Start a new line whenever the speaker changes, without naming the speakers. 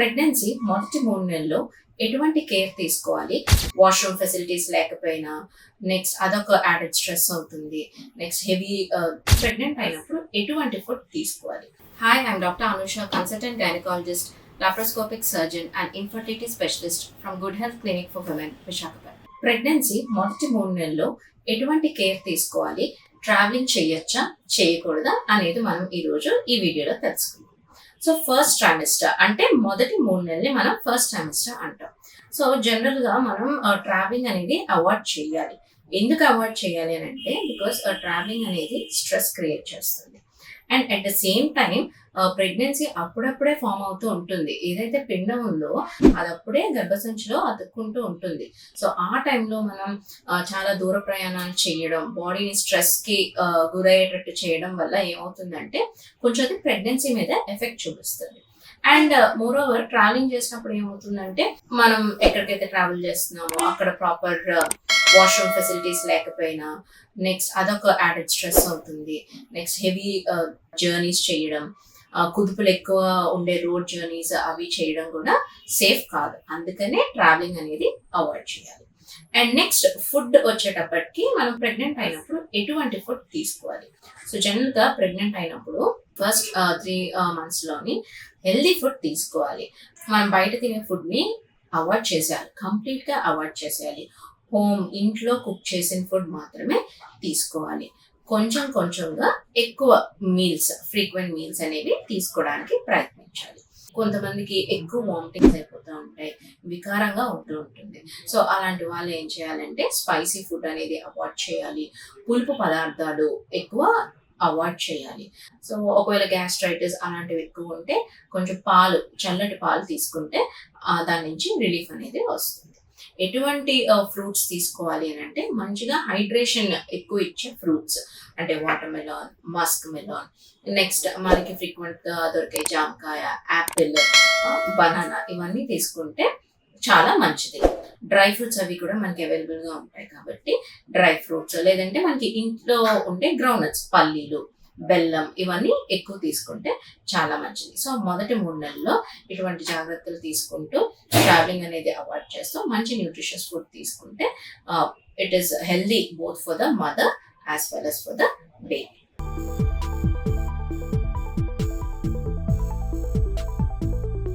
Pregnancy మొదటి 3 నెలల్లో ఎటువంటి కేర్ తీసుకోవాలి? వాష్‌రూమ్ ఫెసిలిటీస్ లేకపోయినా, నెక్స్ట్ అదొక యాడెడ్ స్ట్రెస్ అవుతుంది. నెక్స్ట్ హెవీ ప్రెగ్నెంట్ అయినప్పుడు ఎటువంటి ఫుడ్ తీసుకోవాలి? Hi, I'm doctor Anusha, consultant gynaecologist, laparoscopic surgeon and infertility specialist from good health clinic for women, Visakhapatnam. Pregnancy మొదటి 3 నెలల్లో ఎటువంటి కేర్ తీసుకోవాలి? ట్రావెలింగ్ చేయొచ్చా, చేయకూడదా అనేది మనం ఈరోజు ఈ వీడియోలో తెలుసుకుందాం. సో ఫస్ట్ ట్రైమిస్టర్ అంటే మొదటి 3 నెలల్ని మనం ఫస్ట్ ట్రైమిస్టర్ అంటాం. సో జనరల్ గా మనం ట్రావెలింగ్ అనేది అవాయిడ్ చేయాలి. ఎందుకు అవాయిడ్ చేయాలి అని అంటే, బికాస్ ట్రావెలింగ్ అనేది స్ట్రెస్ క్రియేట్ చేస్తుంది. And at the same time pregnancy అప్పుడప్పుడే ఫామ్ అవుతూ ఉంటుంది. ఏదైతే పిండం ఉందో అది అప్పుడే గర్భసంచిలో అతుక్కుంటూ ఉంటుంది. సో ఆ టైంలో మనం చాలా దూర ప్రయాణాలు చేయడం, బాడీని స్ట్రెస్కి గురయ్యేటట్టు చేయడం వల్ల ఏమవుతుందంటే కొంచెం అది ప్రెగ్నెన్సీ మీద ఎఫెక్ట్ చూపిస్తుంది. అండ్ మోర్ ఓవర్ ట్రావెలింగ్ చేసినప్పుడు ఏమవుతుందంటే, మనం ఎక్కడికైతే ట్రావెల్ చేస్తున్నామో అక్కడ ప్రాపర్ వాష్రూమ్ ఫెసిలిటీస్ లేకపోయినా, నెక్స్ట్ అదొక యాడెడ్ స్ట్రెస్ అవుతుంది. నెక్స్ట్ హెవీ జర్నీస్ చేయడం, కుదుపులు ఎక్కువ ఉండే రోడ్ జర్నీస్ అవి చేయడం కూడా సేఫ్ కాదు. అందుకనే ట్రావెలింగ్ అనేది అవాయిడ్ చేయాలి. అండ్ నెక్స్ట్ ఫుడ్ వచ్చేటప్పటికి మనం ప్రెగ్నెంట్ అయినప్పుడు ఎటువంటి ఫుడ్ తీసుకోవాలి? సో జనరల్ గా ప్రెగ్నెంట్ అయినప్పుడు ఫస్ట్ 3 months లోని హెల్దీ ఫుడ్ తీసుకోవాలి. మనం బయట తినే ఫుడ్ ని అవాయిడ్ చేసేయాలి, కంప్లీట్ గా అవాయిడ్ చేసేయాలి. ఇంట్లో కుక్ చేసిన ఫుడ్ మాత్రమే తీసుకోవాలి. కొంచెం కొంచెంగా ఎక్కువ మీల్స్, ఫ్రీక్వెంట్ మీల్స్ అనేవి తీసుకోవడానికి ప్రయత్నించాలి. కొంతమందికి ఎక్కువ వామిటింగ్స్ అయిపోతూ ఉంటాయి, వికారంగా ఉంటూ ఉంటుంది. సో అలాంటి వాళ్ళు ఏం చేయాలంటే స్పైసీ ఫుడ్ అనేది అవాయిడ్ చేయాలి. పులుపు పదార్థాలు ఎక్కువ అవాయిడ్ చేయాలి. సో ఒకవేళ గ్యాస్ట్రైటిస్ అలాంటివి ఎక్కువ ఉంటే కొంచెం పాలు, చల్లటి పాలు తీసుకుంటే దాని నుంచి రిలీఫ్ అనేది వస్తుంది. ఎటువంటి ఫ్రూట్స్ తీసుకోవాలి అని అంటే, మంచిగా హైడ్రేషన్ ఎక్కువ ఇచ్చే ఫ్రూట్స్ అంటే water melon, Musk melon, next మనకి ఫ్రీక్వెంట్ గా దొరికే జామకాయ, యాపిల్, బనానా ఇవన్నీ తీసుకుంటే చాలా మంచిది. డ్రై ఫ్రూట్స్ అవి కూడా మనకి అవైలబుల్ గా ఉంటాయి కాబట్టి డ్రై ఫ్రూట్స్, లేదంటే మనకి ఇంట్లో ఉండే గ్రౌండ్నట్స్, పల్లీలు, బెల్లం ఇవన్నీ ఎక్కువ తీసుకుంటే చాలా మంచిది. సో మొదటి 3 నెలల్లో ఇటువంటి జాగ్రత్తలు తీసుకుంటూ ట్రావెలింగ్ అనేది అవాయిడ్ చేస్తూ మంచి న్యూట్రిషియస్ ఫుడ్ తీసుకుంటే it is healthy both for the mother as well as for the baby.